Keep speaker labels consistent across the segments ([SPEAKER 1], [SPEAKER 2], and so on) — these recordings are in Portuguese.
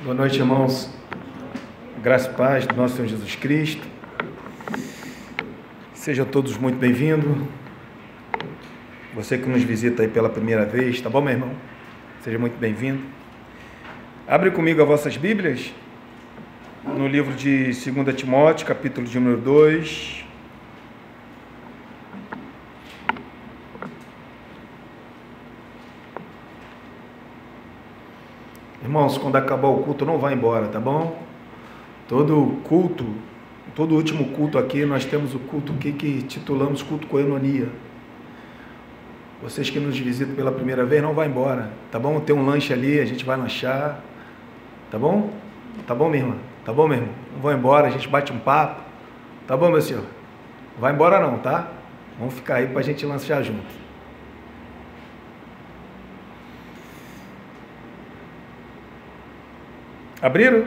[SPEAKER 1] Boa noite, irmãos. Graça e paz do nosso Senhor Jesus Cristo. Sejam todos muito bem-vindos. Você que nos visita aí pela primeira vez, tá bom, meu irmão? Seja muito bem-vindo. Abre comigo as vossas Bíblias no livro de 2 Timóteo, capítulo de número 2. Irmãos, quando acabar o culto, não vá embora, tá bom? Todo último culto aqui, nós temos o culto aqui que titulamos culto coenonia. Vocês que nos visitam pela primeira vez, não vá embora, tá bom? Tem um lanche ali, a gente vai lanchar, tá bom? Tá bom, minha irmã? Tá bom, meu irmão? Não vão embora, a gente bate um papo, tá bom, meu senhor? Não vai embora não, tá? Vamos ficar aí pra gente lanchar junto. Abriram?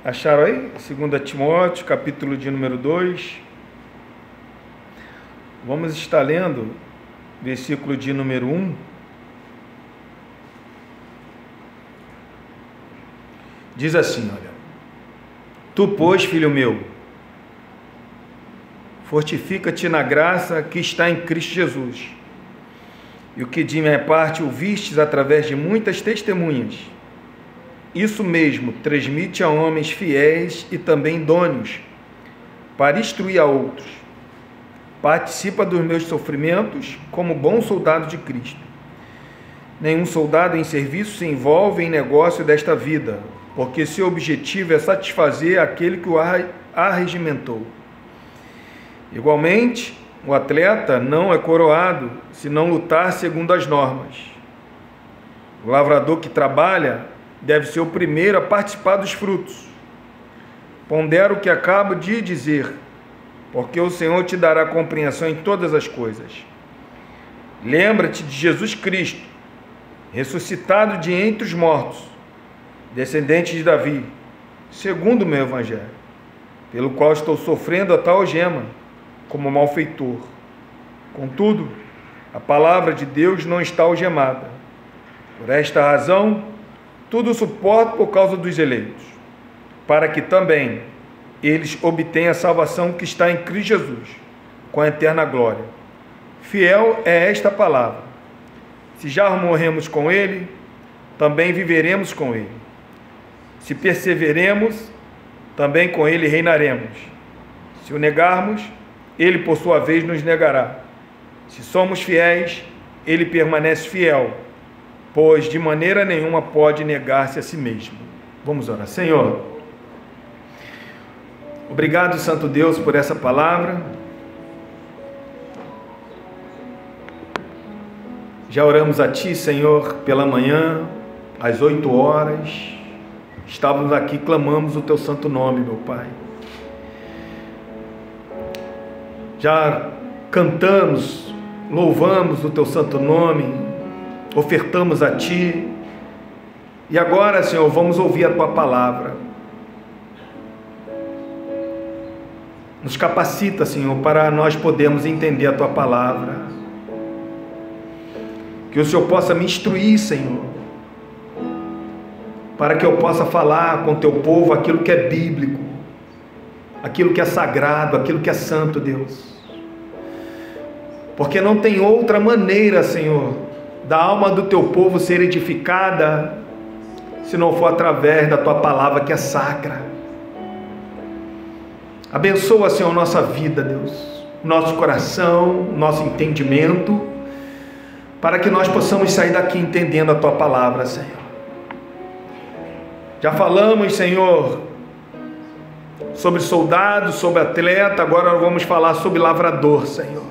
[SPEAKER 1] Acharam aí? 2 Timóteo, capítulo de número 2. Vamos estar lendo versículo de número 1. Diz assim, olha: Tu, pois, filho meu, fortifica-te na graça que está em Cristo Jesus. E o que de minha parte ouvistes através de muitas testemunhas, isso mesmo transmite a homens fiéis e também idôneos, para instruir a outros. Participa dos meus sofrimentos como bom soldado de Cristo. Nenhum soldado em serviço se envolve em negócio desta vida, porque seu objetivo é satisfazer aquele que o arregimentou. Igualmente, o atleta não é coroado se não lutar segundo as normas. O lavrador que trabalha deve ser o primeiro a participar dos frutos. Pondera o que acabo de dizer, porque o Senhor te dará compreensão em todas as coisas. Lembra-te de Jesus Cristo, ressuscitado de entre os mortos, descendente de Davi, segundo o meu evangelho, pelo qual estou sofrendo a tal algema, como malfeitor. Contudo, a palavra de Deus não está algemada. Por esta razão, tudo suporto por causa dos eleitos, para que também eles obtenham a salvação que está em Cristo Jesus, com a eterna glória. Fiel é esta palavra. Se já morremos com Ele, também viveremos com Ele. Se perseveremos, também com Ele reinaremos. Se o negarmos, Ele por sua vez nos negará. Se somos fiéis, Ele permanece fiel, pois de maneira nenhuma pode negar-se a si mesmo. Vamos orar. Senhor, obrigado, Santo Deus, por essa palavra. Já oramos a Ti, Senhor, pela manhã, às 8 horas. Estávamos aqui, clamamos o Teu santo nome, meu Pai. Já cantamos, louvamos o Teu santo nome, ofertamos a Ti, e agora, Senhor, vamos ouvir a Tua palavra. Nos capacita, Senhor, para nós podermos entender a Tua palavra. Que o Senhor possa me instruir, Senhor, para que eu possa falar com o Teu povo aquilo que é bíblico, aquilo que é sagrado, aquilo que é santo, Deus. Porque não tem outra maneira, Senhor, da alma do Teu povo ser edificada, se não for através da Tua palavra que é sacra. Abençoa, Senhor, nossa vida, Deus, nosso coração, nosso entendimento, para que nós possamos sair daqui entendendo a Tua palavra, Senhor. Já falamos, Senhor, sobre soldado, sobre atleta, agora nós vamos falar sobre lavrador, Senhor.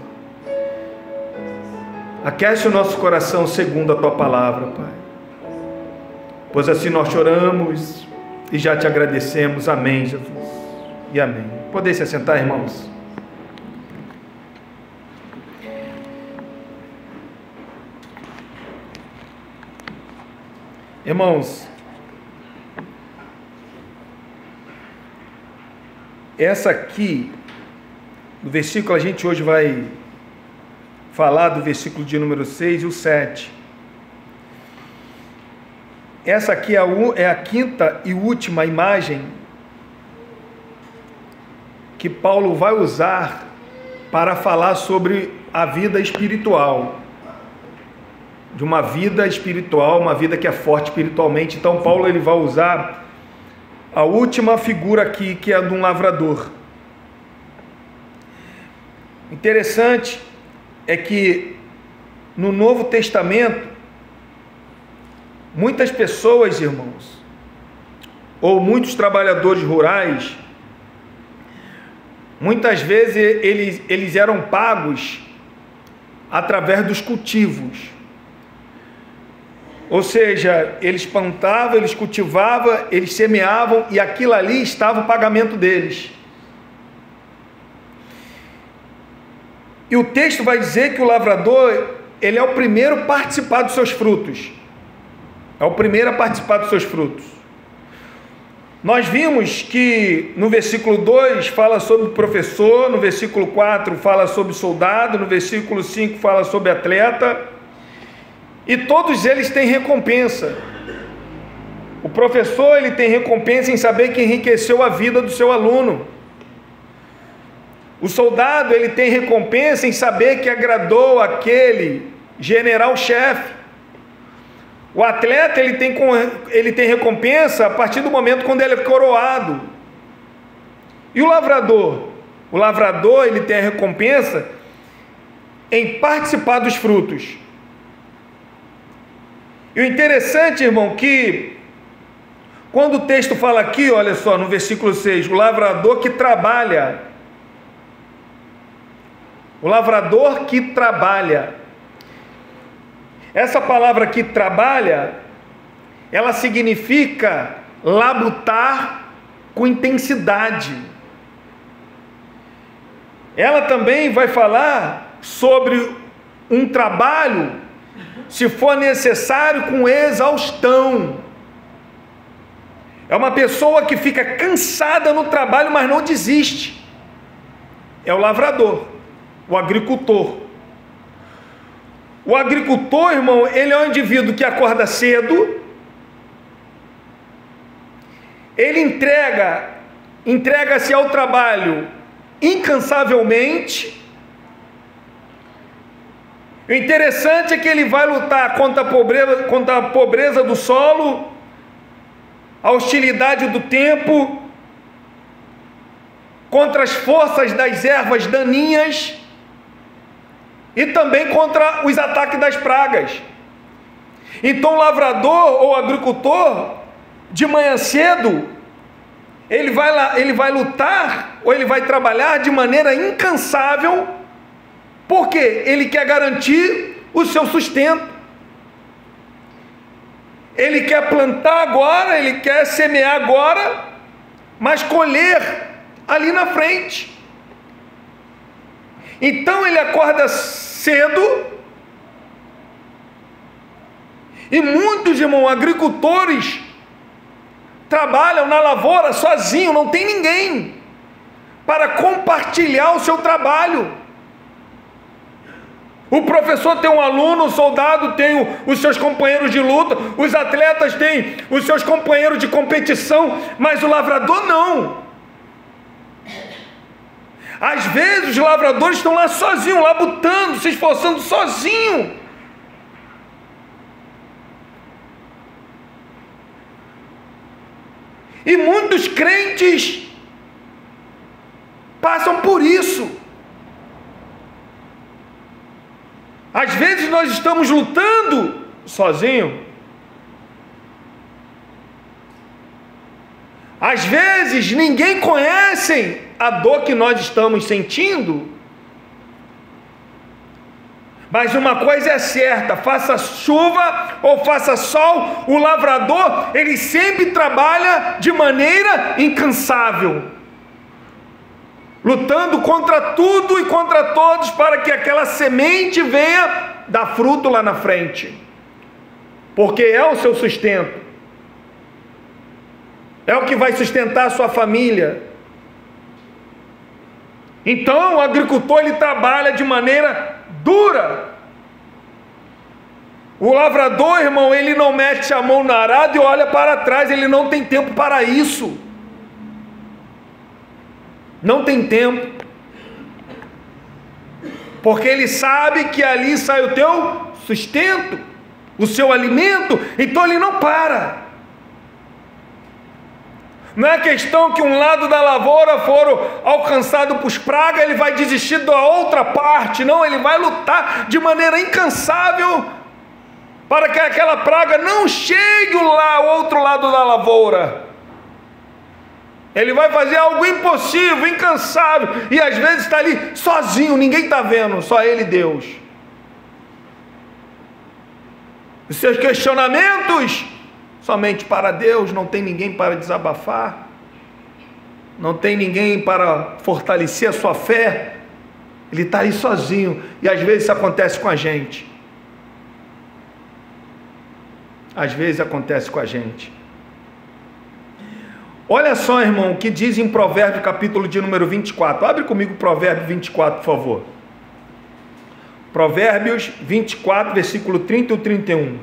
[SPEAKER 1] Aquece o nosso coração segundo a Tua palavra, Pai. Pois assim nós choramos e já Te agradecemos. Amém, Jesus. E amém. Podem se assentar, irmãos. Irmãos, essa aqui, no versículo, a gente hoje vai falar do versículo de número 6 e o 7. Essa aqui é a quinta e última imagem que Paulo vai usar para falar sobre a vida espiritual. De uma vida espiritual, uma vida que é forte espiritualmente. Então Paulo ele vai usar a última figura aqui, que é a de um lavrador. Interessante é que no Novo Testamento, muitas pessoas, irmãos, ou muitos trabalhadores rurais, muitas vezes eles eram pagos através dos cultivos. Ou seja, eles plantavam, eles cultivavam, eles semeavam, e aquilo ali estava o pagamento deles. E o texto vai dizer que o lavrador, ele é o primeiro a participar dos seus frutos. É o primeiro a participar dos seus frutos. Nós vimos que no versículo 2 fala sobre o professor, no versículo 4 fala sobre soldado, no versículo 5 fala sobre atleta, e todos eles têm recompensa. O professor, ele tem recompensa em saber que enriqueceu a vida do seu aluno. O soldado, ele tem recompensa em saber que agradou aquele general-chefe. O atleta, ele tem recompensa a partir do momento quando ele é coroado. E o lavrador? O lavrador, ele tem a recompensa em participar dos frutos. E o interessante, irmão, que quando o texto fala aqui, olha só, no versículo 6, o lavrador que trabalha. O lavrador que trabalha. Essa palavra que trabalha, ela significa labutar com intensidade. Ela também vai falar sobre um trabalho, se for necessário, com exaustão. É uma pessoa que fica cansada no trabalho, mas não desiste. É o lavrador, o agricultor. O agricultor, irmão, ele é um indivíduo que acorda cedo, ele entrega-se ao trabalho incansavelmente. O interessante é que ele vai lutar contra a pobreza do solo, a hostilidade do tempo, contra as forças das ervas daninhas e também contra os ataques das pragas. Então o lavrador ou agricultor, de manhã cedo, ele vai lutar ou ele vai trabalhar de maneira incansável, porque ele quer garantir o seu sustento. Ele quer plantar agora, ele quer semear agora, mas colher ali na frente. Então ele acorda cedo, e muitos, irmãos, agricultores trabalham na lavoura sozinho, não tem ninguém para compartilhar o seu trabalho. O professor tem um aluno, o soldado tem os seus companheiros de luta, os atletas têm os seus companheiros de competição, mas o lavrador não. Às vezes os lavradores estão lá sozinhos, labutando, se esforçando sozinho. E muitos crentes passam por isso. Às vezes nós estamos lutando sozinho. Às vezes ninguém conhece a dor que nós estamos sentindo. Mas uma coisa é certa, faça chuva ou faça sol, o lavrador, ele sempre trabalha de maneira incansável, lutando contra tudo e contra todos, para que aquela semente venha dar fruto lá na frente, porque é o seu sustento, é o que vai sustentar a sua família. Então o agricultor, ele trabalha de maneira dura. O lavrador, irmão, ele não mete a mão na arada e olha para trás, ele não tem tempo para isso. Não tem tempo. Porque ele sabe que ali sai o teu sustento, o seu alimento, então ele não para. Não é questão que um lado da lavoura for alcançado por praga, ele vai desistir da outra parte. Não, ele vai lutar de maneira incansável para que aquela praga não chegue lá ao outro lado da lavoura. Ele vai fazer algo impossível, incansável, e às vezes está ali sozinho, ninguém está vendo, só ele e Deus. Os seus questionamentos, somente para Deus, não tem ninguém para desabafar, não tem ninguém para fortalecer a sua fé, ele está aí sozinho, e às vezes isso acontece com a gente. Às vezes acontece com a gente. Olha só, irmão, o que diz em Provérbios, capítulo de número 24. Abre comigo Provérbios 24, por favor. Provérbios 24, versículo 30 e 31.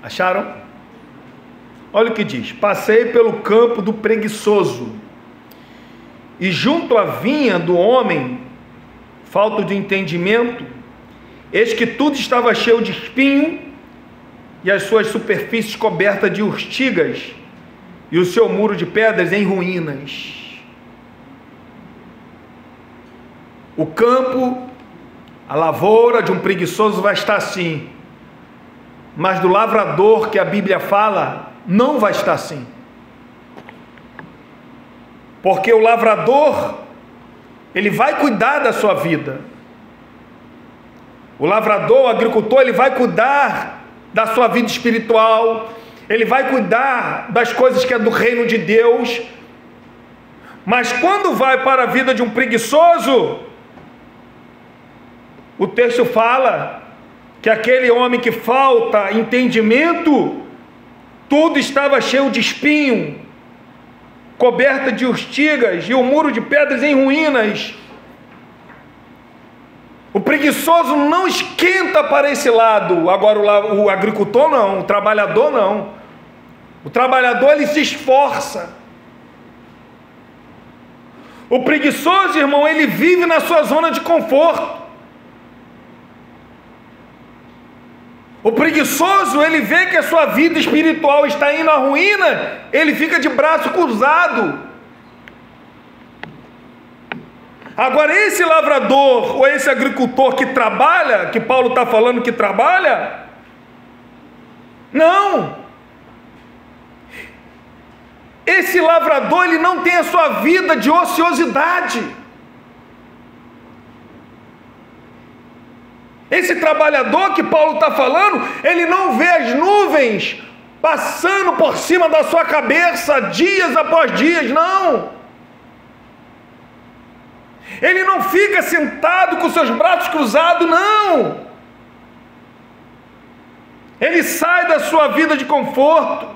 [SPEAKER 1] Acharam? Olha o que diz: passei pelo campo do preguiçoso, e junto à vinha do homem, falto de entendimento, eis que tudo estava cheio de espinho, e as suas superfícies cobertas de urtigas, e o seu muro de pedras em ruínas. O campo, a lavoura de um preguiçoso vai estar assim, mas do lavrador que a Bíblia fala, não vai estar assim. Porque o lavrador, ele vai cuidar da sua vida. O lavrador, o agricultor, ele vai cuidar da sua vida espiritual, ele vai cuidar das coisas que é do reino de Deus. Mas quando vai para a vida de um preguiçoso, o texto fala que aquele homem que falta entendimento, tudo estava cheio de espinho, coberta de urtigas, e o muro de pedras em ruínas. O preguiçoso não esquenta para esse lado. Agora o agricultor não, o trabalhador não. O trabalhador, ele se esforça. O preguiçoso, irmão, ele vive na sua zona de conforto. O preguiçoso, ele vê que a sua vida espiritual está indo à ruína, ele fica de braço cruzado. Agora, esse lavrador ou esse agricultor que trabalha, que Paulo está falando que trabalha, não. Esse lavrador, ele não tem a sua vida de ociosidade. Esse trabalhador que Paulo está falando, ele não vê as nuvens passando por cima da sua cabeça dias após dias, não. Ele não fica sentado com seus braços cruzados, não. Ele sai da sua vida de conforto.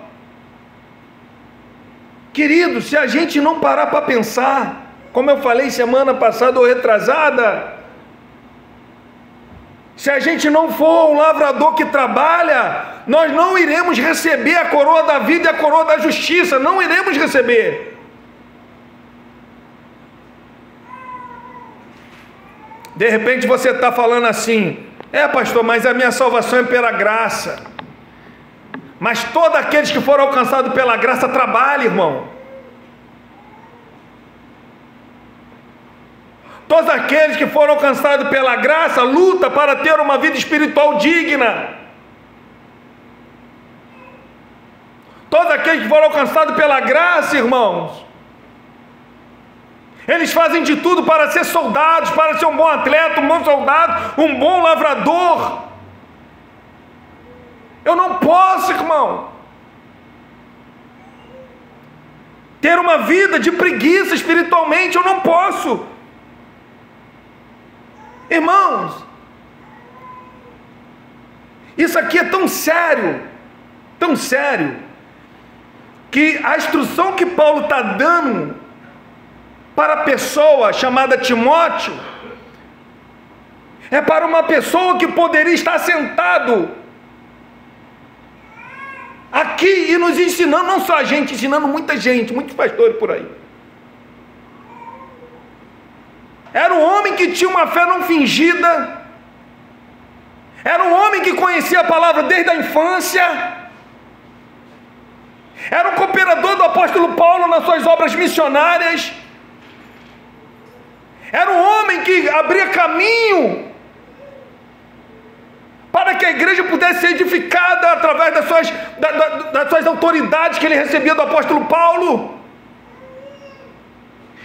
[SPEAKER 1] Querido, se a gente não parar para pensar, como eu falei semana passada ou retrasada, se a gente não for um lavrador que trabalha, nós não iremos receber a coroa da vida e a coroa da justiça, não iremos receber. De repente você está falando assim: pastor, mas a minha salvação é pela graça. Mas todos aqueles que foram alcançados pela graça trabalham, irmão. Todos aqueles que foram alcançados pela graça lutam para ter uma vida espiritual digna. Todos aqueles que foram alcançados pela graça, irmãos, eles fazem de tudo para ser soldados, para ser um bom atleta, um bom soldado, um bom lavrador. Eu não posso, irmão, ter uma vida de preguiça espiritualmente. Eu não posso. Irmãos, isso aqui é tão sério, que a instrução que Paulo está dando para a pessoa chamada Timóteo é para uma pessoa que poderia estar sentado aqui e nos ensinando, não só a gente, ensinando muita gente, muitos pastores por aí. Era um homem que tinha uma fé não fingida, era um homem que conhecia a palavra desde a infância, era um cooperador do apóstolo Paulo nas suas obras missionárias, era um homem que abria caminho para que a igreja pudesse ser edificada através das suas autoridades que ele recebia do apóstolo Paulo.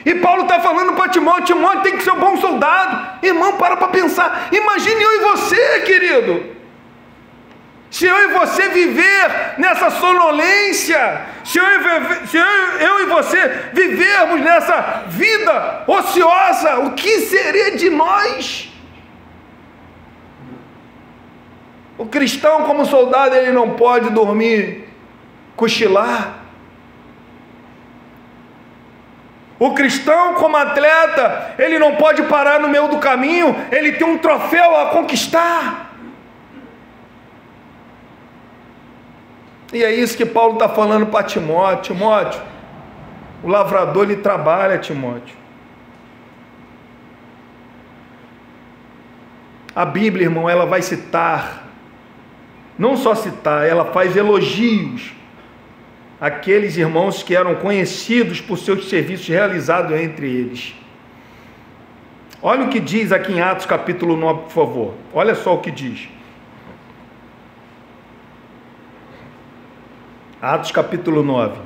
[SPEAKER 1] E Paulo está falando para Timóteo: Timóteo tem que ser um bom soldado. Irmão, para pensar. Imagine eu e você, querido, se eu e você viver nessa sonolência, se eu e você vivermos nessa vida ociosa, o que seria de nós? O cristão, como soldado, ele não pode dormir, cochilar. O cristão, como atleta, ele não pode parar no meio do caminho, ele tem um troféu a conquistar. E é isso que Paulo está falando para Timóteo. Timóteo, o lavrador, ele trabalha, Timóteo. A Bíblia, irmão, ela vai citar, não só citar, ela faz elogios àqueles irmãos que eram conhecidos por seus serviços realizados entre eles. Olha o que diz aqui em Atos capítulo 9, por favor. Olha só o que diz. Atos capítulo 9.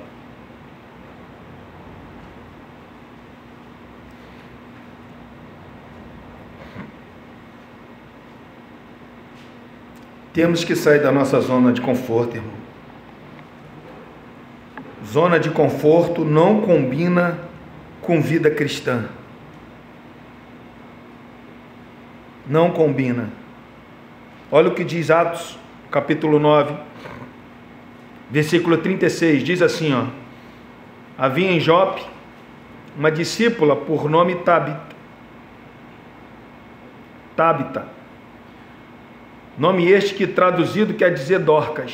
[SPEAKER 1] Temos que sair da nossa zona de conforto, irmão. Zona de conforto não combina com vida cristã. Não combina. Olha o que diz Atos, capítulo 9, versículo 36, diz assim, ó: havia em Jope uma discípula por nome Tabita, nome este que traduzido quer dizer Dorcas.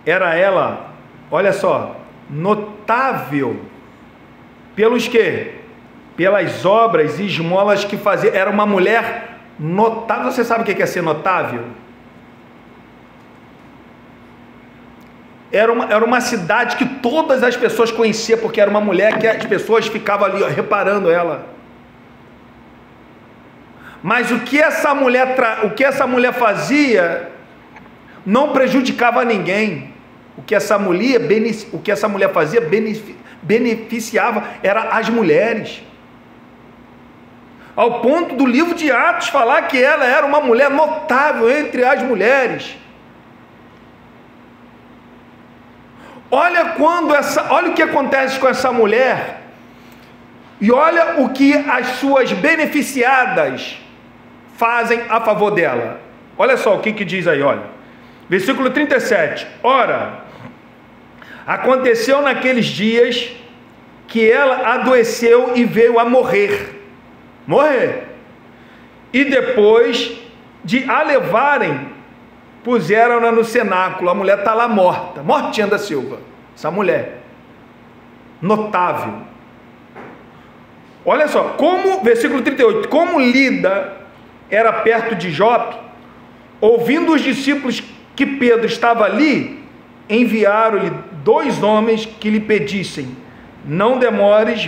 [SPEAKER 1] Era ela, olha só, notável pelos quê? Pelas obras e esmolas que fazia. Era uma mulher notável. Você sabe o que é ser notável? Era uma cidade que todas as pessoas conheciam, porque era uma mulher que as pessoas ficavam ali, ó, reparando ela. Mas o que essa mulher fazia não prejudicava ninguém. O que essa mulher fazia beneficiava era as mulheres. Ao ponto do livro de Atos falar que ela era uma mulher notável entre as mulheres. Olha o que acontece com essa mulher, e olha o que as suas beneficiadas fazem a favor dela. Olha só o que diz aí, olha. Versículo 37. Ora, aconteceu naqueles dias que ela adoeceu e veio a morrer. E depois de a levarem, puseram-na no cenáculo. A mulher está lá morta, mortinha da Silva. Essa mulher, notável. Olha só, versículo 38, como Lida era perto de Jope, ouvindo os discípulos que Pedro estava ali, enviaram-lhe 2 homens que lhe pedissem: não demores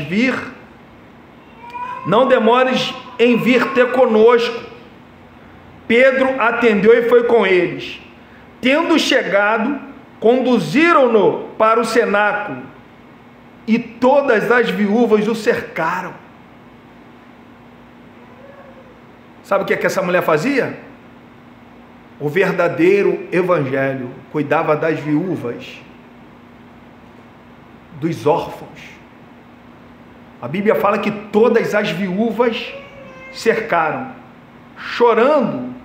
[SPEAKER 1] em vir ter conosco. Pedro atendeu e foi com eles. Tendo chegado, conduziram-no para o cenáculo, e todas as viúvas o cercaram. Sabe o que essa mulher fazia? O verdadeiro evangelho. Cuidava das viúvas, dos órfãos. A Bíblia fala que todas as viúvas cercaram, chorando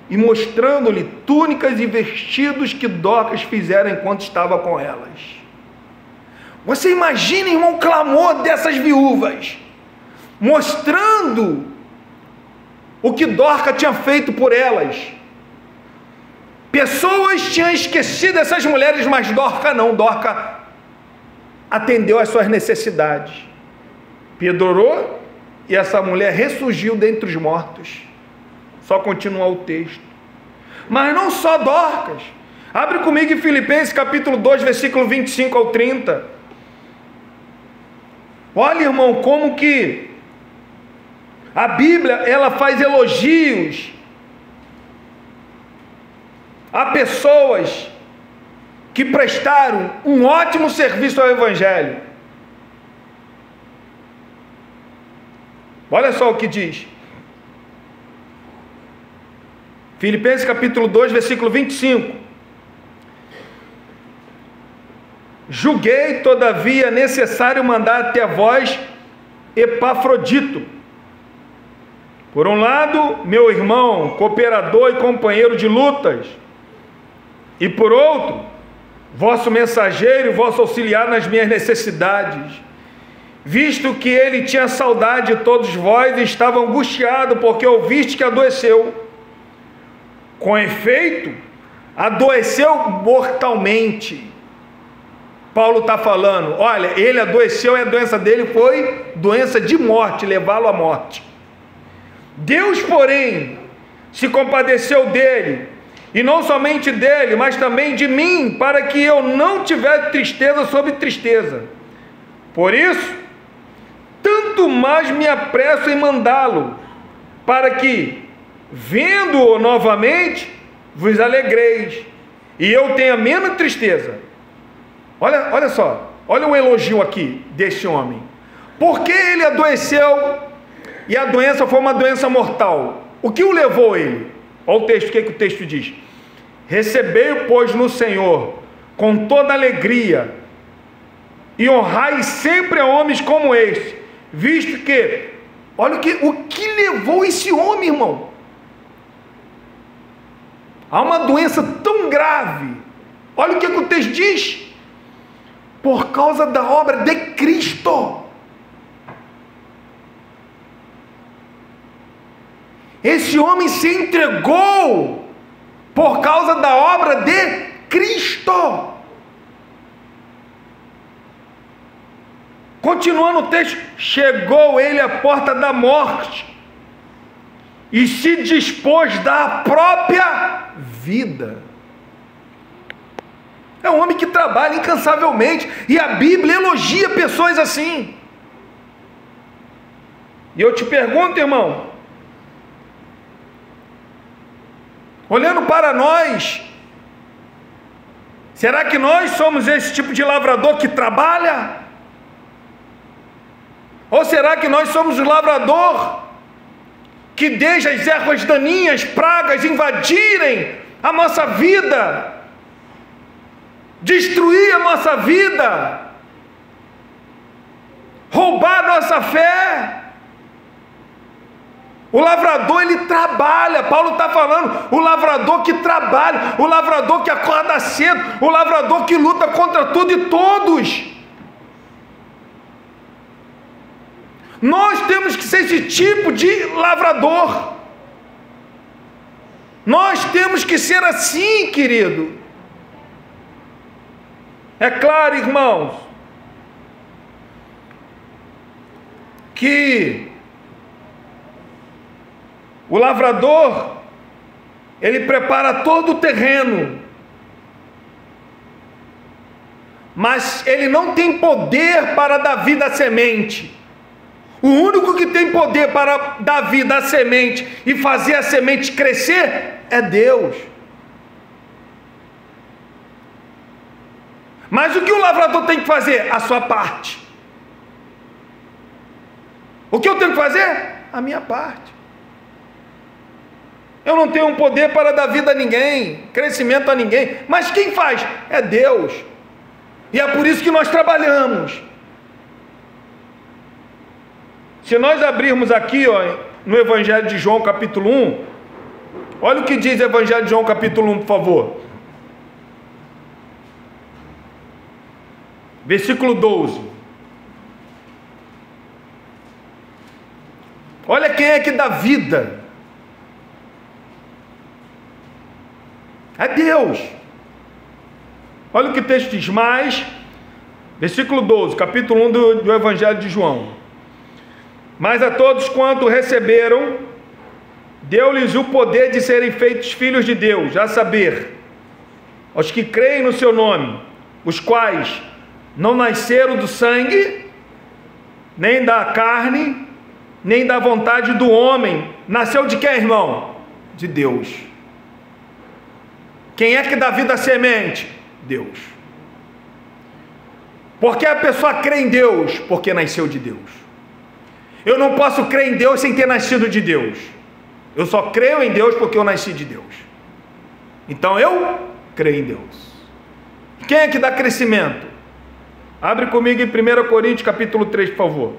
[SPEAKER 1] e mostrando-lhe túnicas e vestidos que Dorcas fizeram enquanto estava com elas. Você imagina, irmão, o clamor dessas viúvas, mostrando o que Dorcas tinha feito por elas. Pessoas tinham esquecido essas mulheres, mas Dorcas não. Dorcas atendeu às suas necessidades. Pedro orou e essa mulher ressurgiu dentre os mortos. Só continuar o texto. Mas não só Dorcas. Abre comigo em Filipenses capítulo 2, versículo 25 ao 30. Olha, irmão, como que a Bíblia, ela faz elogios a pessoas que prestaram um ótimo serviço ao Evangelho. Olha só o que diz. Filipenses capítulo 2, versículo 25. Julguei, todavia, necessário mandar até vós Epafrodito. Por um lado, meu irmão, cooperador e companheiro de lutas. E por outro, vosso mensageiro e vosso auxiliar nas minhas necessidades. Visto que ele tinha saudade de todos vós e estava angustiado, porque ouviste que adoeceu. Com efeito, adoeceu mortalmente. Paulo está falando, olha, ele adoeceu e a doença dele foi doença de morte, levá-lo à morte. Deus, porém, se compadeceu dele, e não somente dele, mas também de mim, para que eu não tivesse tristeza sobre tristeza. Por isso, tanto mais me apresso em mandá-lo, para que, vendo-o novamente, vos alegreis, e eu tenha menos tristeza. Olha só, olha o elogio aqui deste homem. Porque ele adoeceu e a doença foi uma doença mortal. O que o levou a ele? Olha o texto, o que o texto diz. Recebei-o, pois, no Senhor, com toda alegria, e honrai sempre a homens como este, visto que, olha o que levou esse homem, irmão, a uma doença tão grave. Olha o que o texto diz. Por causa da obra de Cristo. Esse homem se entregou por causa da obra de Cristo. Continuando o texto, chegou ele à porta da morte e se dispôs da própria vida. É um homem que trabalha incansavelmente, e a Bíblia elogia pessoas assim. E eu te pergunto, irmão, olhando para nós, será que nós somos esse tipo de lavrador que trabalha? Ou será que nós somos o lavrador que deixa as ervas daninhas, pragas invadirem a nossa vida, destruir a nossa vida, roubar a nossa fé? O lavrador, ele trabalha. Paulo está falando, o lavrador que trabalha, o lavrador que acorda cedo, o lavrador que luta contra tudo e todos. Nós temos que ser esse tipo de lavrador. Nós temos que ser assim, querido. É claro, irmãos, que o lavrador, ele prepara todo o terreno, mas ele não tem poder para dar vida à semente. O único que tem poder para dar vida à semente e fazer a semente crescer é Deus. Mas o que o lavrador tem que fazer? A sua parte. O que eu tenho que fazer? A minha parte. Eu não tenho um poder para dar vida a ninguém, crescimento a ninguém, mas quem faz? É Deus. E é por isso que nós trabalhamos. Se nós abrirmos aqui, no Evangelho de João, capítulo 1. Olha o que diz o Evangelho de João, capítulo 1, por favor. Versículo 12. Olha quem é que dá vida. É Deus. Olha o que o texto diz. Mas, versículo 12, capítulo 1 do Evangelho de João. Mas a todos quanto receberam, deu-lhes o poder de serem feitos filhos de Deus, a saber, aos que creem no seu nome, os quais não nasceram do sangue, nem da carne, nem da vontade do homem. Nasceu de quem, irmão? De Deus. Quem é que dá vida à semente? Deus. Por que a pessoa crê em Deus? Porque nasceu de Deus. Eu não posso crer em Deus sem ter nascido de Deus. Eu só creio em Deus porque eu nasci de Deus. Então eu creio em Deus. Quem é que dá crescimento? Abre comigo em 1 Coríntios capítulo 3, por favor.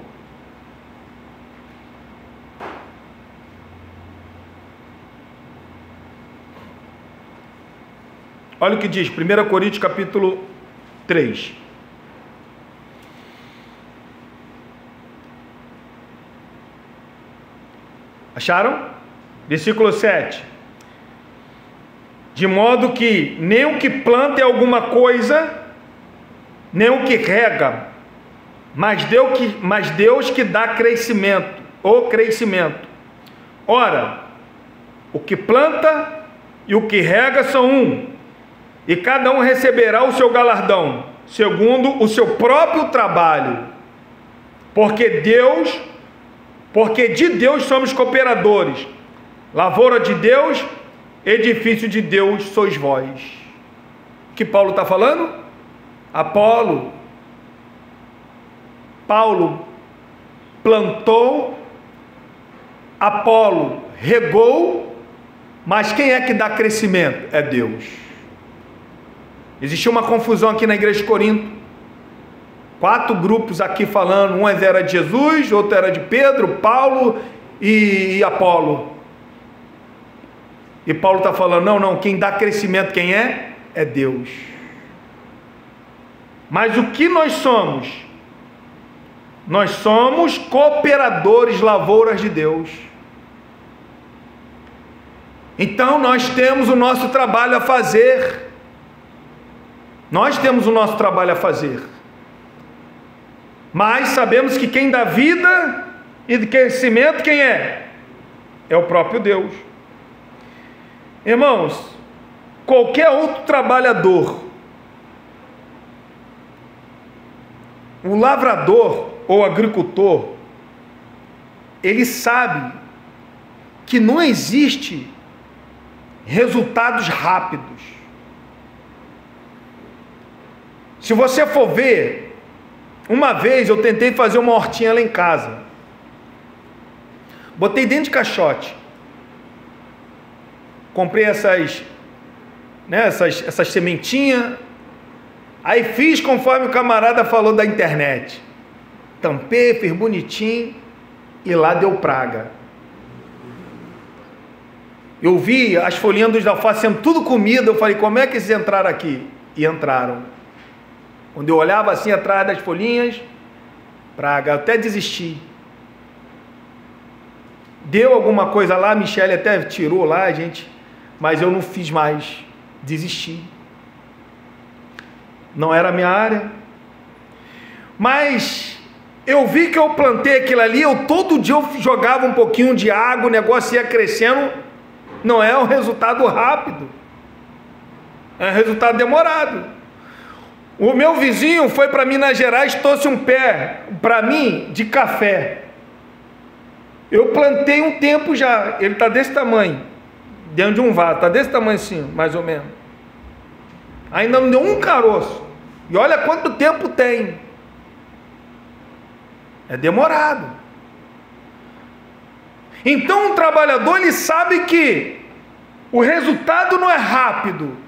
[SPEAKER 1] Olha o que diz 1 Coríntios capítulo 3. Acharam? Versículo 7. De modo que nem o que planta é alguma coisa, nem o que rega, mas Deus que dá crescimento, o crescimento. Ora, o que planta e o que rega são um, e cada um receberá o seu galardão, segundo o seu próprio trabalho. Porque de Deus somos cooperadores. Lavoura de Deus, edifício de Deus sois vós. O que Paulo está falando? Paulo plantou, Apolo regou, mas quem é que dá crescimento? É Deus. Existiu uma confusão aqui na igreja de Corinto. 4 grupos aqui falando, um era de Jesus, outro era de Pedro, Paulo e Apolo. E Paulo está falando, não, quem dá crescimento, quem é? É Deus. Mas o que nós somos? Nós somos cooperadores, lavouras de Deus. Então nós temos o nosso trabalho a fazer. Nós temos o nosso trabalho a fazer. Mas sabemos que quem dá vida e de crescimento, quem é? É o próprio Deus. Irmãos, qualquer outro trabalhador, o lavrador ou agricultor, ele sabe que não existe resultados rápidos. Se você for ver, uma vez eu tentei fazer uma hortinha lá em casa. Botei dentro de caixote. Comprei essas sementinhas. Aí fiz conforme o camarada falou da internet. Tampei, fiz bonitinho. E lá deu praga. Eu vi as folhinhas dos alface sendo tudo comida. Eu falei, como é que eles entraram aqui? E entraram. Quando eu olhava assim atrás das folhinhas, praga, eu até desisti. Deu alguma coisa lá, a Michele até tirou lá, gente, mas eu não fiz mais, desisti. Não era a minha área. Mas eu vi que eu plantei aquilo ali, todo dia eu jogava um pouquinho de água, o negócio ia crescendo. Não é um resultado rápido, é um resultado demorado. O meu vizinho foi para Minas Gerais, trouxe um pé para mim de café. Eu plantei um tempo já, ele está desse tamanho, dentro de um vaso, está desse tamanho assim, mais ou menos. Ainda não deu um caroço. E olha quanto tempo tem. É demorado. Então o trabalhador, ele sabe que o resultado não é rápido.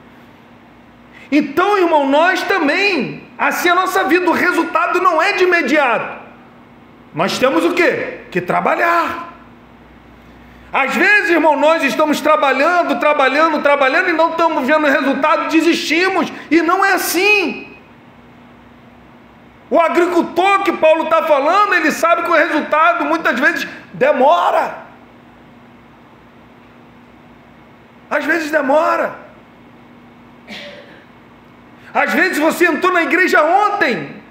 [SPEAKER 1] Então, irmão, nós também, assim a nossa vida, o resultado não é de imediato. Nós temos o quê? Que trabalhar. Às vezes, irmão, nós estamos trabalhando e não estamos vendo resultado, desistimos, e não é assim. O agricultor que Paulo está falando, ele sabe que o resultado muitas vezes demora. Às vezes demora. Às vezes você entrou na igreja ontem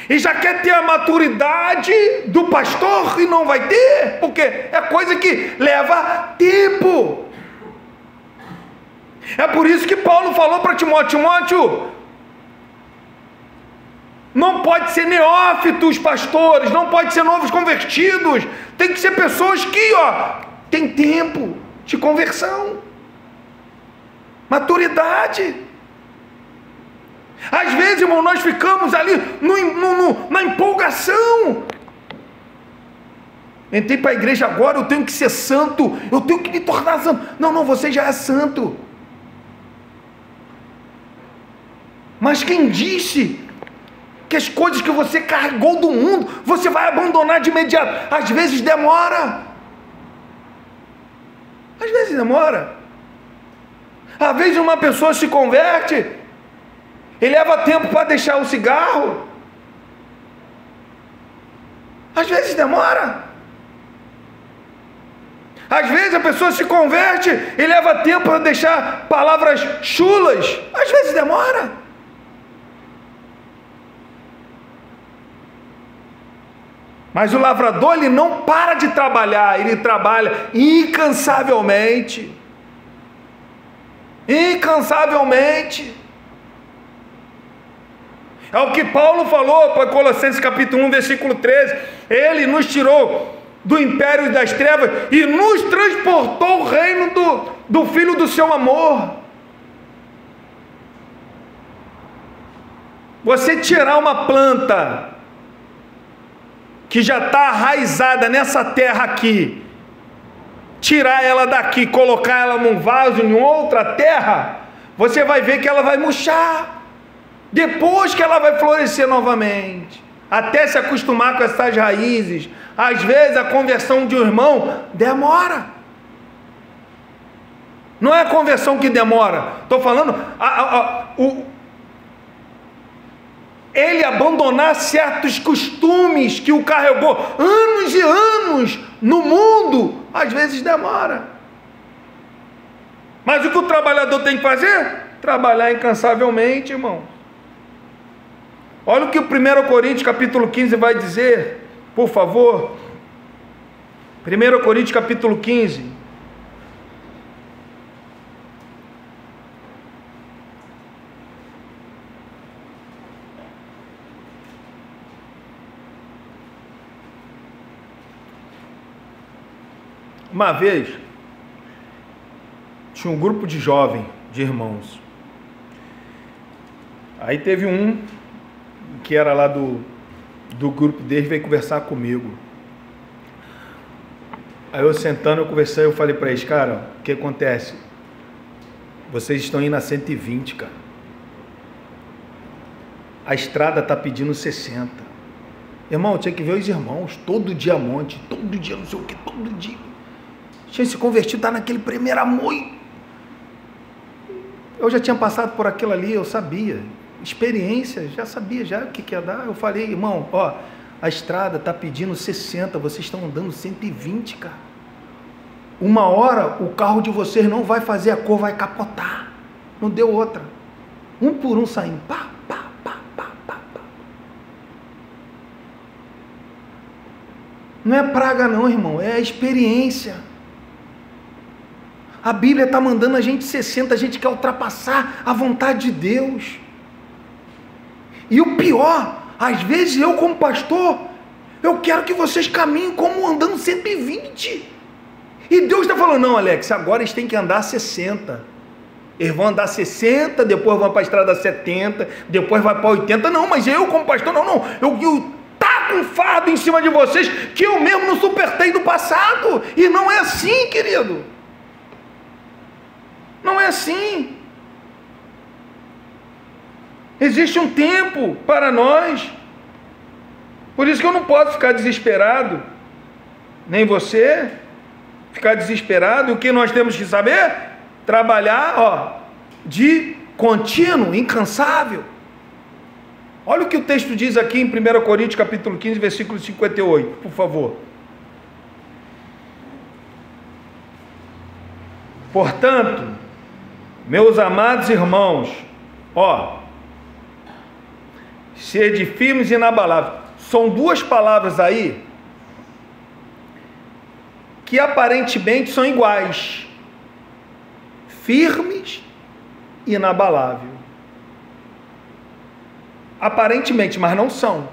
[SPEAKER 1] e já quer ter a maturidade do pastor e não vai ter, porque é coisa que leva tempo. É por isso que Paulo falou para Timóteo: Timóteo, não pode ser neófitos pastores, não pode ser novos convertidos, tem que ser pessoas que tem tempo de conversão, maturidade. Às vezes, irmão, nós ficamos ali na empolgação. Entrei para a igreja agora, eu tenho que ser santo, eu tenho que me tornar santo. Não, você já é santo. Mas quem disse que as coisas que você carregou do mundo, você vai abandonar de imediato? Às vezes demora. Às vezes demora. Às vezes uma pessoa se converte e leva tempo para deixar o cigarro. Às vezes demora. Às vezes a pessoa se converte e leva tempo para deixar palavras chulas. Às vezes demora. Mas o lavrador, ele não para de trabalhar, ele trabalha incansavelmente. Incansavelmente. É o que Paulo falou para Colossenses capítulo 1, versículo 13. Ele nos tirou do império das trevas e nos transportou o reino do Filho do seu amor. Você tirar uma planta que já está arraizada nessa terra aqui, tirar ela daqui, colocar ela num vaso em outra terra, você vai ver que ela vai murchar. Depois que ela vai florescer novamente, até se acostumar com essas raízes. Às vezes a conversão de um irmão demora. Não é a conversão que demora, estou falando ele abandonar certos costumes que o carregou anos e anos no mundo, às vezes demora. Mas o que o trabalhador tem que fazer? Trabalhar incansavelmente, irmão. Olha o que o 1 Coríntios capítulo 15 vai dizer, por favor. 1 Coríntios capítulo 15. Uma vez, tinha um grupo de jovens, de irmãos. Aí teve um que era lá do grupo deles, veio conversar comigo. Aí eu sentando, eu conversei, eu falei para eles: cara, o que acontece? Vocês estão indo a 120, cara. A estrada está pedindo 60. Irmão, eu tinha que ver os irmãos, todo dia monte, todo dia não sei o que, todo dia. Tinha se convertido, tá naquele primeiro amor. Eu já tinha passado por aquilo ali, eu sabia. Experiência, já sabia já o que ia dar. Eu falei: irmão, a estrada está pedindo 60, vocês estão andando 120, cara. Uma hora o carro de vocês não vai fazer a cor, vai capotar. Não deu outra. Um por um saindo. Pá, pá, pá, pá, pá, pá. Não é praga não, irmão, é experiência. A Bíblia está mandando a gente 60, a gente quer ultrapassar a vontade de Deus. E o pior, às vezes eu como pastor, eu quero que vocês caminhem como andando 120. E Deus está falando: não, Alex, agora eles têm que andar 60. Eles vão andar 60, depois vão para a estrada 70, depois vai para 80. Não, mas eu como pastor, não. Eu taco um fardo em cima de vocês que eu mesmo não suportei do passado. E não é assim, querido. Não é assim. Existe um tempo para nós. Por isso que eu não posso ficar desesperado. Nem você, ficar desesperado. E o que nós temos que saber? Trabalhar, de contínuo, incansável. Olha o que o texto diz aqui em 1 Coríntios capítulo 15, versículo 58, por favor. Portanto, meus amados irmãos, sede firmes e inabaláveis. São duas palavras aí que aparentemente são iguais. Firmes e inabalável. Aparentemente, mas não são.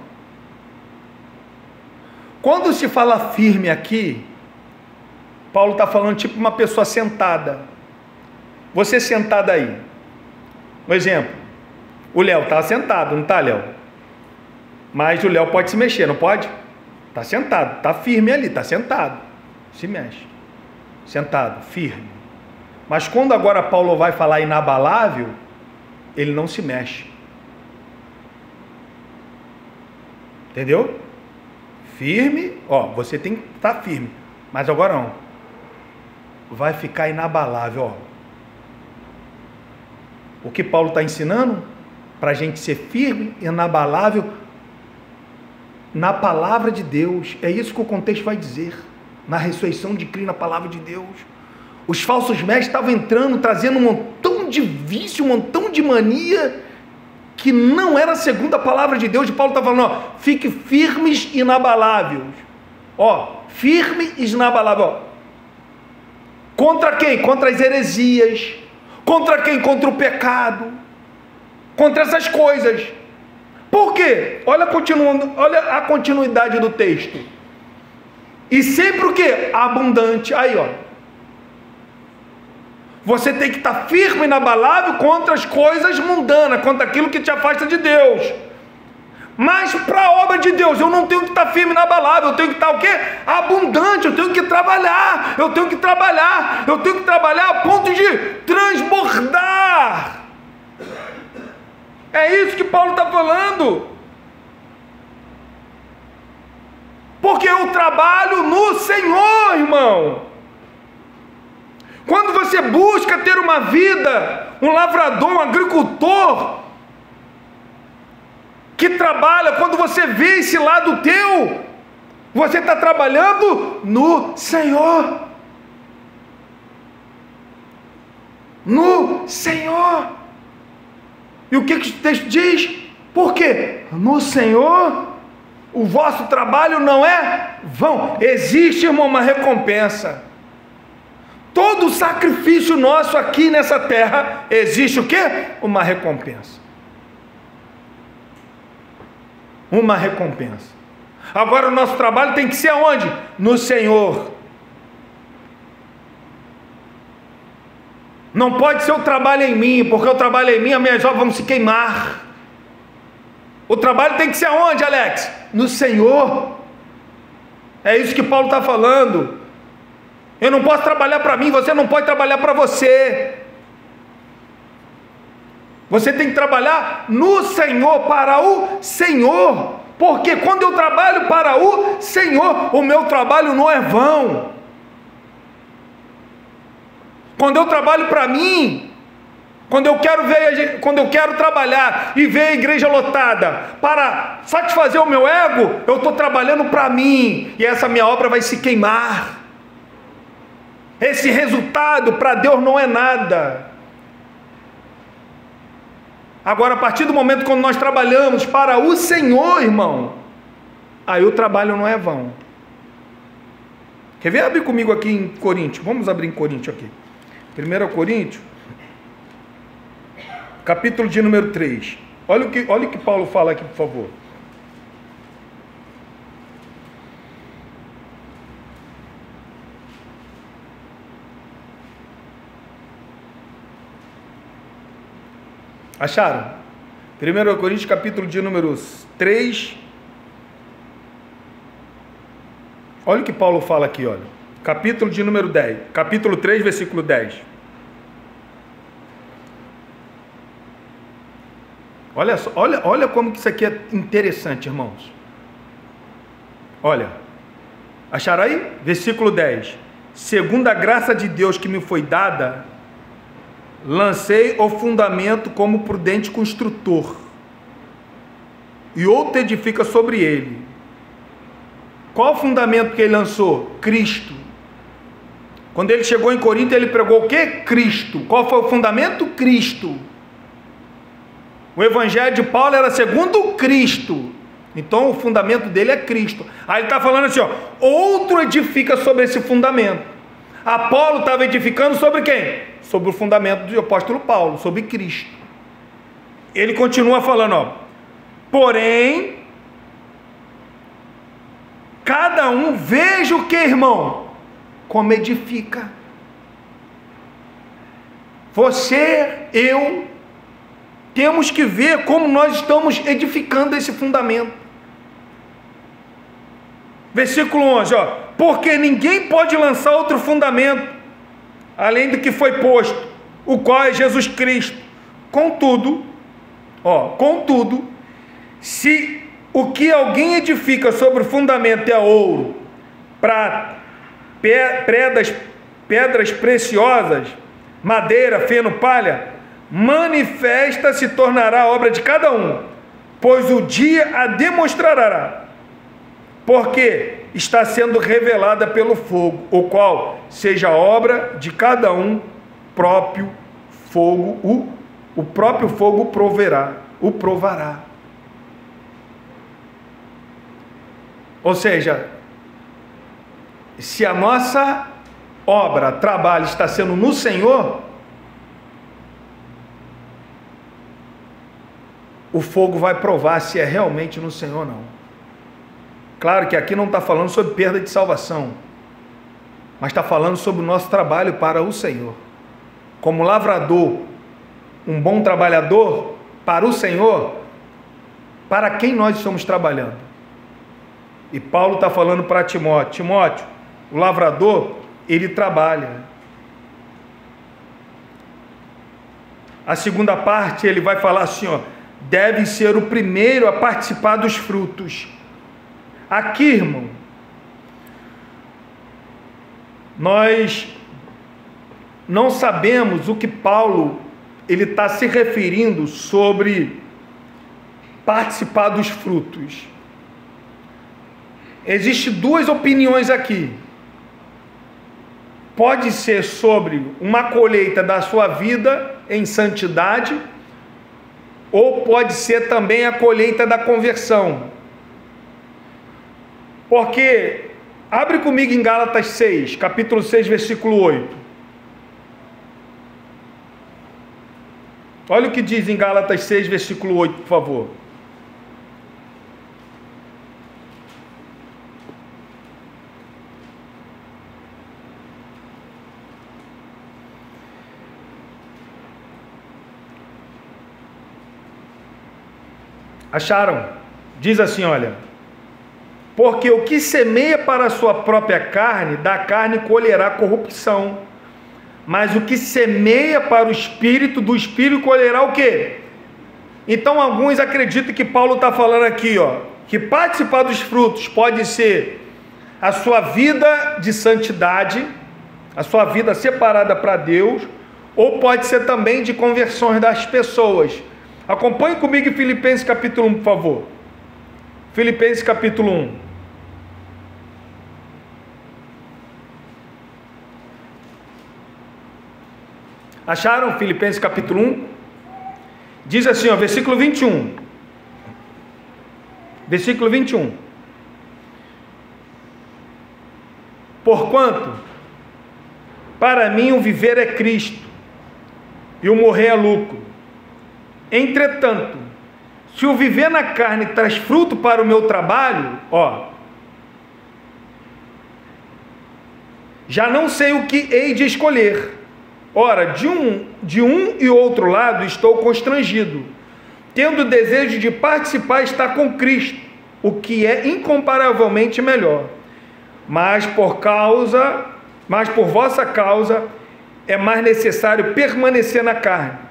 [SPEAKER 1] Quando se fala firme aqui, Paulo está falando tipo uma pessoa sentada. Você sentada aí. Um exemplo. O Léo está sentado, não está, Léo? Mas o Léo pode se mexer, não pode? Está sentado, está firme ali, está sentado. Se mexe. Sentado, firme. Mas quando agora Paulo vai falar inabalável, ele não se mexe. Entendeu? Firme, você tem que estar firme. Mas agora não. Vai ficar inabalável, O que Paulo está ensinando? Para a gente ser firme, inabalável, na palavra de Deus. É isso que o contexto vai dizer. Na ressurreição de Cristo, na palavra de Deus. Os falsos mestres estavam entrando, trazendo um montão de vício, um montão de mania, que não era segundo a palavra de Deus. E Paulo está falando, fique firmes e inabaláveis. Firme e inabalável. Contra quem? Contra as heresias. Contra quem? Contra o pecado. Contra essas coisas. Por quê? Olha a continuidade do texto. E sempre o quê? Abundante. Aí, Você tem que estar firme e inabalável contra as coisas mundanas, contra aquilo que te afasta de Deus. Mas para a obra de Deus, eu não tenho que estar firme e inabalável, eu tenho que estar o quê? Abundante, eu tenho que trabalhar, eu tenho que trabalhar a ponto de transbordar. É isso que Paulo está falando. Porque eu trabalho no Senhor, irmão. Quando você busca ter uma vida, um lavrador, um agricultor, que trabalha, quando você vê esse lado teu, você está trabalhando no Senhor. No Senhor. E o que o texto diz? Por quê? No Senhor, o vosso trabalho não é vão. Existe, irmão, uma recompensa. Todo sacrifício nosso aqui nessa terra, existe o quê? Uma recompensa. Uma recompensa. Agora o nosso trabalho tem que ser aonde? No Senhor. Não pode ser o trabalho em mim, porque o trabalho em mim, as minhas obras vão se queimar. O trabalho tem que ser aonde, Alex? No Senhor. É isso que Paulo está falando. Eu não posso trabalhar para mim, você não pode trabalhar para você. Você tem que trabalhar no Senhor, para o Senhor. Porque quando eu trabalho para o Senhor, o meu trabalho não é vão. Quando eu trabalho para mim, quando eu quero trabalhar e ver a igreja lotada para satisfazer o meu ego, eu estou trabalhando para mim, e essa minha obra vai se queimar. Esse resultado para Deus não é nada. Agora, a partir do momento quando nós trabalhamos para o Senhor, irmão, aí o trabalho não é vão. Quer ver? Abre comigo aqui em Coríntios. Vamos abrir em Coríntios aqui. 1 Coríntios, capítulo de número 3. Olha o que Paulo fala aqui, por favor. Acharam? 1 Coríntios, capítulo de número 3. Olha o que Paulo fala aqui, olha. Capítulo de número 10. Capítulo 3, versículo 10. Olha só, olha como que isso aqui é interessante, irmãos. Olha. Acharam aí? Versículo 10. segundo a graça de Deus que me foi dada, lancei o fundamento como prudente construtor, e outro edifica sobre ele. Qual o fundamento que ele lançou? Cristo. Quando ele chegou em Corinto, ele pregou o quê? Cristo. Qual foi o fundamento? Cristo. O evangelho de Paulo era segundo Cristo. Então o fundamento dele é Cristo. Aí ele está falando assim, ó, outro edifica sobre esse fundamento. Apolo estava edificando sobre quem? Sobre o fundamento do apóstolo Paulo, sobre Cristo. Ele continua falando, ó, porém, cada um veja o que, irmão? Como edifica. Você, eu, temos que ver como nós estamos edificando esse fundamento. Versículo 11, ó, porque ninguém pode lançar outro fundamento, além do que foi posto, o qual é Jesus Cristo. Contudo, se o que alguém edifica sobre o fundamento é ouro, prata, pedras preciosas, madeira, feno, palha, manifesta se tornará a obra de cada um, pois o dia a demonstrará, porque está sendo revelada pelo fogo, o qual seja a obra de cada um, próprio fogo, o próprio fogo o provará. Ou seja, se a nossa obra, trabalho está sendo no Senhor, o fogo vai provar se é realmente no Senhor ou não. Claro que aqui não está falando sobre perda de salvação, mas está falando sobre o nosso trabalho para o Senhor. Como lavrador, um bom trabalhador para o Senhor, para quem nós estamos trabalhando? E Paulo está falando para Timóteo, Timóteo, o lavrador, ele trabalha. A segunda parte ele vai falar assim, ó, deve ser o primeiro a participar dos frutos. Aqui, irmão, nós não sabemos o que Paulo ele está se referindo sobre participar dos frutos. Existem duas opiniões aqui. Pode ser sobre uma colheita da sua vida em santidade, ou pode ser também a colheita da conversão. Porque, abre comigo em Gálatas 6, capítulo 6, versículo 8. Olha o que diz em Gálatas 6, versículo 8, por favor. Acharam? Diz assim, olha, porque o que semeia para a sua própria carne, da carne colherá corrupção, mas o que semeia para o Espírito, do Espírito colherá o quê? Então alguns acreditam que Paulo está falando aqui, ó, que participar dos frutos pode ser a sua vida de santidade, a sua vida separada para Deus, ou pode ser também de conversões das pessoas. Acompanhe comigo em Filipenses capítulo 1, por favor. Filipenses capítulo 1. Acharam Filipenses capítulo 1? Diz assim, ó, versículo 21. Versículo 21. Porquanto, para mim o viver é Cristo, e o morrer é lucro. Entretanto, se o viver na carne traz fruto para o meu trabalho, ó, já não sei o que hei de escolher. Ora, de um e outro lado estou constrangido, tendo o desejo de participar e estar com Cristo, o que é incomparavelmente melhor. Mas por vossa causa é mais necessário permanecer na carne.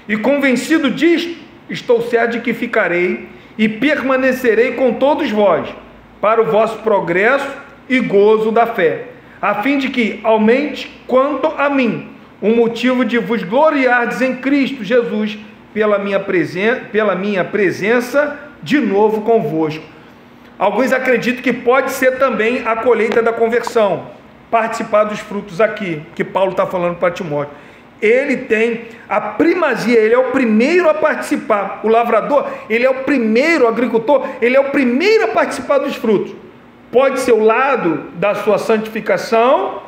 [SPEAKER 1] E convencido disto, estou certo de que ficarei e permanecerei com todos vós, para o vosso progresso e gozo da fé, a fim de que aumente quanto a mim o motivo de vos gloriardes em Cristo Jesus pela minha presença de novo convosco. Alguns acreditam que pode ser também a colheita da conversão, participar dos frutos aqui, que Paulo está falando para Timóteo. Ele tem a primazia, ele é o primeiro a participar. O lavrador, ele é o primeiro, o agricultor, ele é o primeiro a participar dos frutos. Pode ser o lado da sua santificação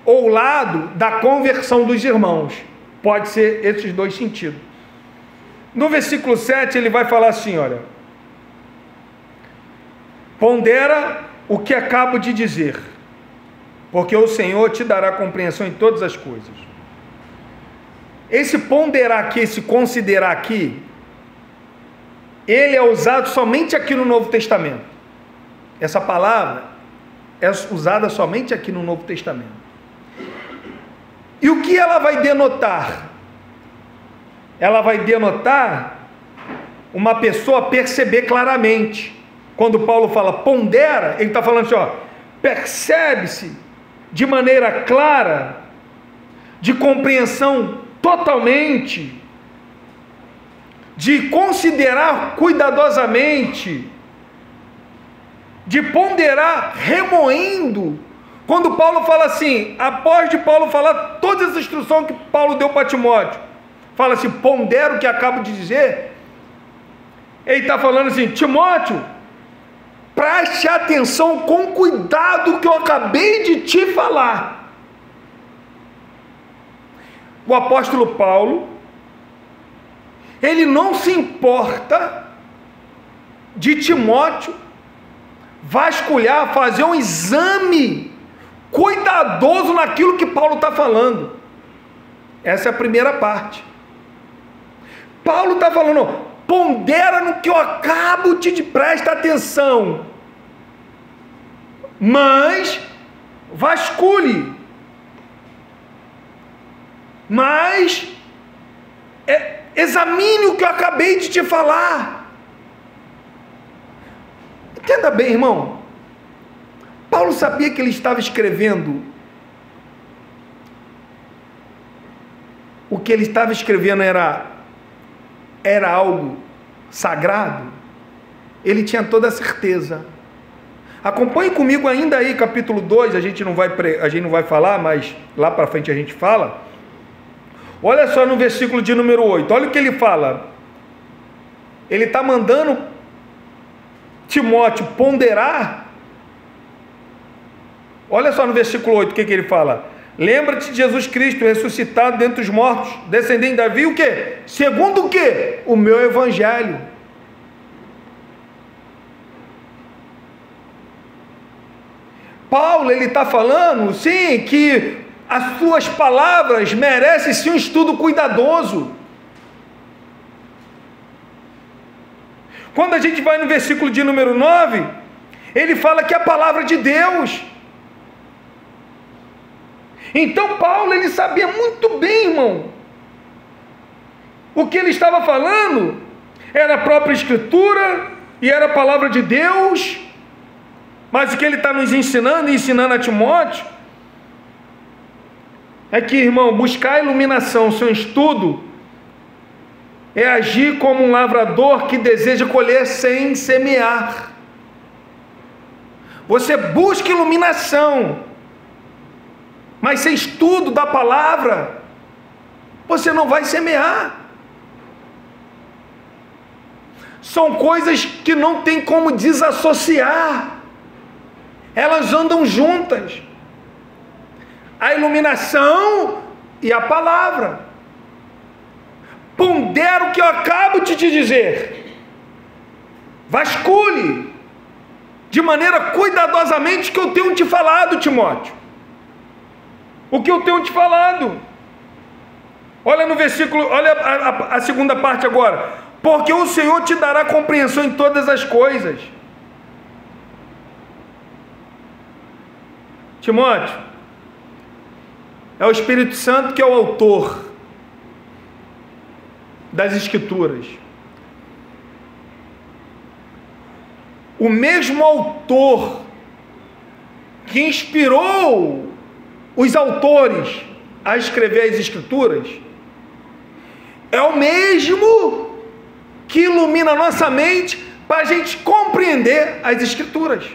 [SPEAKER 1] ou o lado da conversão dos irmãos. Pode ser esses dois sentidos. No versículo 7 ele vai falar assim, olha: pondera o que acabo de dizer, porque o Senhor te dará compreensão em todas as coisas. Esse ponderar aqui, esse considerar aqui, ele é usado somente aqui no Novo Testamento. Essa palavra é usada somente aqui no Novo Testamento. E o que ela vai denotar? Ela vai denotar uma pessoa perceber claramente. Quando Paulo fala pondera, ele está falando assim, ó, percebe-se de maneira clara, de compreensão totalmente, de considerar cuidadosamente, de ponderar remoendo. Quando Paulo fala assim, após de Paulo falar todas as instruções que Paulo deu para Timóteo, fala assim, pondera o que acabo de dizer, ele está falando assim, Timóteo, preste atenção com cuidado que eu acabei de te falar. O apóstolo Paulo, ele não se importa de Timóteo vasculhar, fazer um exame cuidadoso naquilo que Paulo está falando. Essa é a primeira parte. Paulo está falando, pondera no que eu acabo de presta atenção, mas vasculhe, mas examine o que eu acabei de te falar. Entenda bem, irmão, Paulo sabia que ele estava escrevendo, o que ele estava escrevendo era algo sagrado. Ele tinha toda a certeza. Acompanhe comigo ainda aí, capítulo 2, a gente não vai falar, mas lá para frente a gente fala. Olha só no versículo de número 8, olha o que ele fala. Ele está mandando Timóteo ponderar. Olha só no versículo 8 o que ele fala. Lembra-te de Jesus Cristo, ressuscitado dentre os mortos, descendente de Davi, o quê? Segundo o quê? O meu evangelho. Paulo, ele está falando, sim, que as suas palavras merecem sim um estudo cuidadoso. Quando a gente vai no versículo de número 9, ele fala que é a palavra de Deus. Então Paulo, ele sabia muito bem, irmão, o que ele estava falando era a própria Escritura e era a palavra de Deus, mas o que ele está nos ensinando e ensinando a Timóteo é que, irmão, buscar a iluminação, seu estudo, é agir como um lavrador que deseja colher sem semear. Você busca iluminação, mas sem estudo da palavra, você não vai semear. São coisas que não tem como desassociar, elas andam juntas. A iluminação e a palavra. Pondera o que eu acabo de te dizer. Vasculhe de maneira cuidadosamente o que eu tenho te falado, Timóteo. O que eu tenho te falado. Olha no versículo, olha a segunda parte agora. Porque o Senhor te dará compreensão em todas as coisas. Timóteo, é o Espírito Santo que é o autor das Escrituras. O mesmo autor que inspirou os autores a escrever as Escrituras é o mesmo que ilumina a nossa mente para a gente compreender as Escrituras.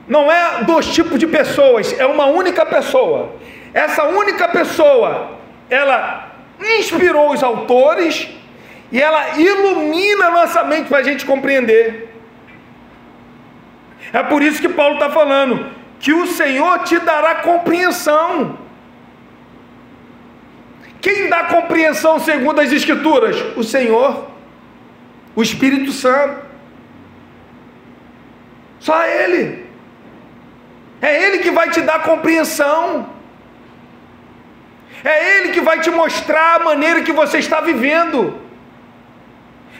[SPEAKER 1] Não é dois tipos de pessoas, é uma única pessoa. Essa única pessoa, ela inspirou os autores e ela ilumina a nossa mente para a gente compreender. É por isso que Paulo está falando que o Senhor te dará compreensão. Quem dá compreensão segundo as Escrituras? O Senhor, o Espírito Santo. Só Ele. É Ele que vai te dar compreensão. É Ele que vai te mostrar a maneira que você está vivendo.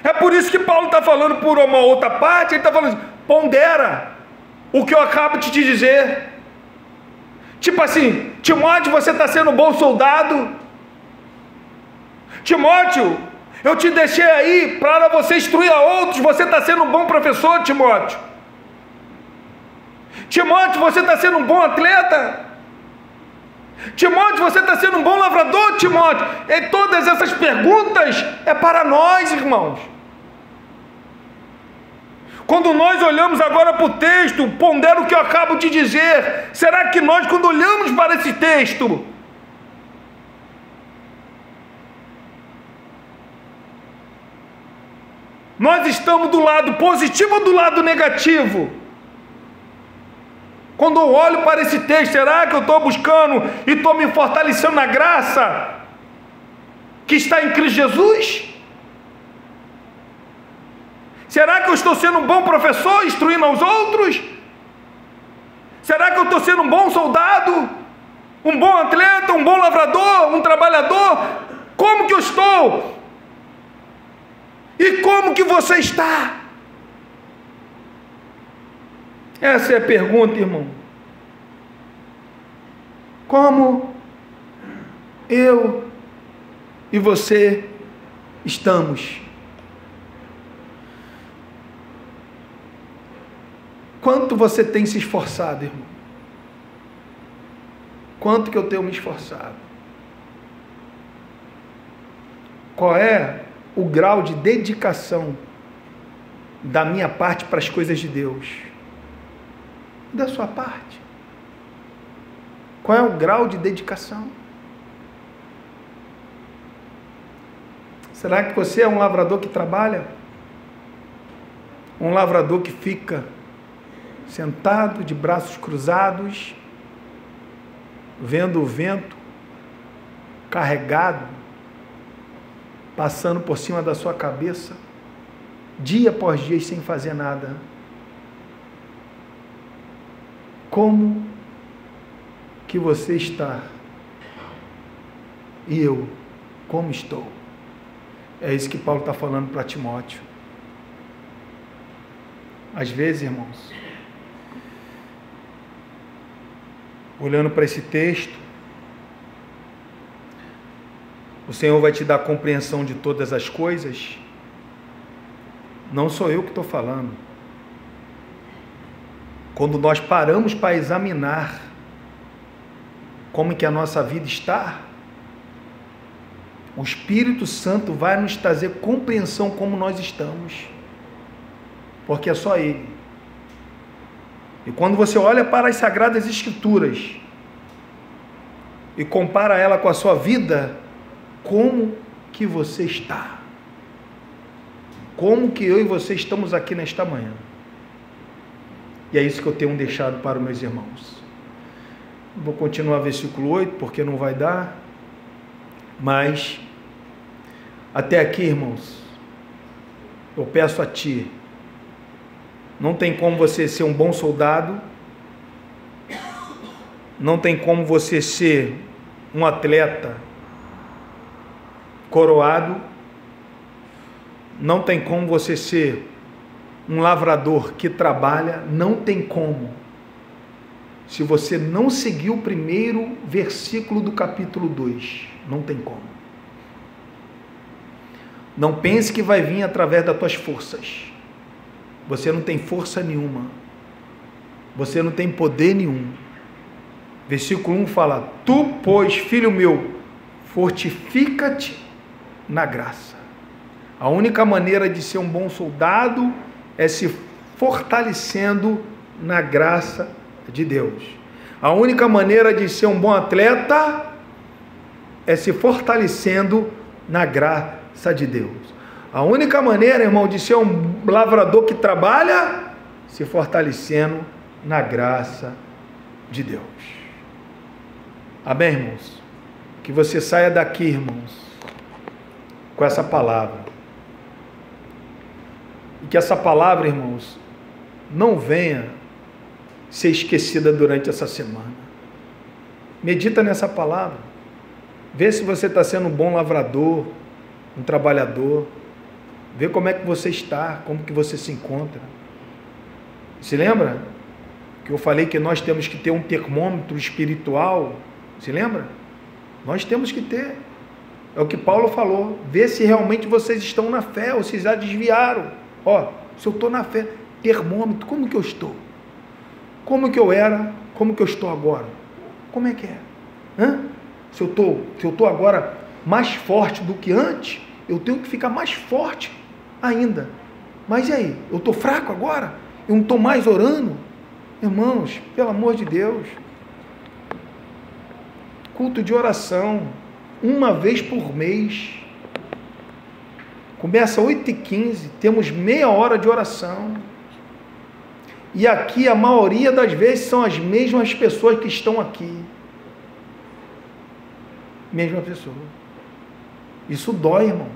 [SPEAKER 1] É por isso que Paulo está falando por uma outra parte, ele está falando assim, pondera o que eu acabo de te dizer. Tipo assim, Timóteo, você está sendo um bom soldado. Timóteo, eu te deixei aí para você instruir a outros, você está sendo um bom professor, Timóteo. Timóteo, você está sendo um bom atleta. Timóteo, você está sendo um bom lavrador, Timóteo. E todas essas perguntas é para nós, irmãos. Quando nós olhamos agora para o texto, pondera o que eu acabo de dizer. Será que nós, quando olhamos para esse texto, nós estamos do lado positivo ou do lado negativo? Quando eu olho para esse texto, será que eu estou buscando e estou me fortalecendo na graça que está em Cristo Jesus? Será que eu estou sendo um bom professor, instruindo aos outros? Será que eu estou sendo um bom soldado? Um bom atleta, um bom lavrador, um trabalhador? Como que eu estou? E como que você está? Essa é a pergunta, irmão. Como eu e você estamos? Quanto você tem se esforçado, irmão? Quanto que eu tenho me esforçado? Qual é o grau de dedicação da minha parte para as coisas de Deus? Da sua parte? Qual é o grau de dedicação? Será que você é um lavrador que trabalha? Um lavrador que fica sentado de braços cruzados, vendo o vento carregado passando por cima da sua cabeça, dia após dia sem fazer nada? Como que você está? E eu, como estou? É isso que Paulo está falando para Timóteo. Às vezes, irmãos, olhando para esse texto, o Senhor vai te dar compreensão de todas as coisas. Não sou eu que estou falando. Quando nós paramos para examinar como que a nossa vida está, o Espírito Santo vai nos trazer compreensão como nós estamos, porque é só Ele. E quando você olha para as Sagradas Escrituras e compara ela com a sua vida, como que você está? Como que eu e você estamos aqui nesta manhã? E é isso que eu tenho deixado para os meus irmãos. Vou continuar versículo 8, porque não vai dar. Mas, até aqui, irmãos, eu peço a Ti, não tem como você ser um bom soldado, não tem como você ser um atleta coroado, não tem como você ser um lavrador que trabalha, não tem como, se você não seguir o primeiro versículo do capítulo 2, não tem como. Não pense que vai vir através das tuas forças. Você não tem força nenhuma, você não tem poder nenhum, Versículo 1 fala: tu, pois, filho meu, fortifica-te na graça. A única maneira de ser um bom soldado é se fortalecendo na graça de Deus. A única maneira de ser um bom atleta é se fortalecendo na graça de Deus. A única maneira, irmão, de ser um lavrador que trabalha, se fortalecendo na graça de Deus. Amém, irmãos? Que você saia daqui, irmãos, com essa palavra. E que essa palavra, irmãos, não venha ser esquecida durante essa semana. Medita nessa palavra. Vê se você está sendo um bom lavrador, um trabalhador. Vê como é que você está, como que você se encontra. Se lembra que eu falei que nós temos que ter um termômetro espiritual? Se lembra? Nós temos que ter. É o que Paulo falou. Vê se realmente vocês estão na fé ou se já desviaram. Ó, se eu estou na fé, termômetro, como que eu estou? Como que eu era? Como que eu estou agora? Como é que é? Se eu estou agora mais forte do que antes, eu tenho que ficar mais forte ainda. Mas e aí? Eu estou fraco agora? Eu não estou mais orando? Irmãos, pelo amor de Deus. Culto de oração, uma vez por mês. Começa 8h15, temos meia hora de oração. E aqui a maioria das vezes são as mesmas pessoas que estão aqui. Mesma pessoa. Isso dói, irmão.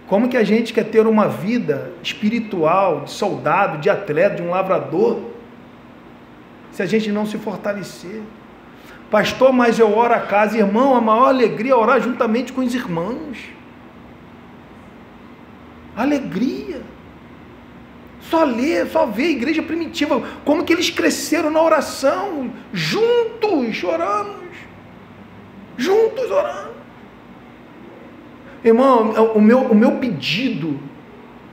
[SPEAKER 1] Como que a gente quer ter uma vida espiritual, de soldado, de atleta, de um lavrador, se a gente não se fortalecer? Pastor, mas eu oro a casa. Irmão, a maior alegria é orar juntamente com os irmãos. Alegria. Só ler, só ver a igreja primitiva, como que eles cresceram na oração, juntos oramos. Juntos orando. Irmão, o meu pedido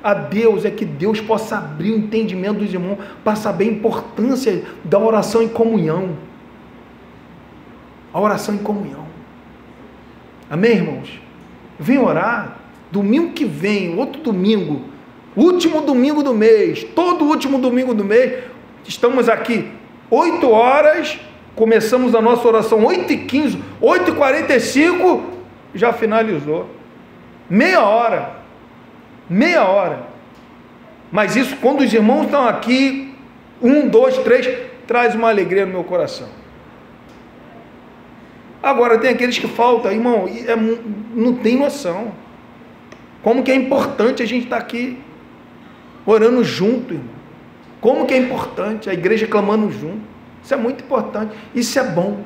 [SPEAKER 1] a Deus é que Deus possa abrir o entendimento dos irmãos para saber a importância da oração em comunhão. A oração em comunhão. Amém, irmãos? Vem orar. Domingo que vem, outro domingo, último domingo do mês, todo último domingo do mês, estamos aqui 8 horas. Começamos a nossa oração 8h15, 8h45, já finalizou. Meia hora. Mas isso, quando os irmãos estão aqui, 1, 2, 3, traz uma alegria no meu coração. Agora, tem aqueles que faltam, irmão, não tem noção. Como que é importante a gente estar aqui, orando junto, irmão. Como que é importante, a igreja clamando junto. Isso é muito importante, isso é bom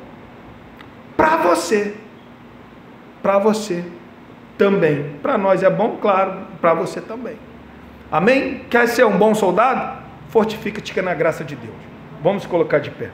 [SPEAKER 1] para você também. Para nós é bom, claro, para você também. Amém? Quer ser um bom soldado? Fortifica-te que é na graça de Deus. Vamos colocar de pé.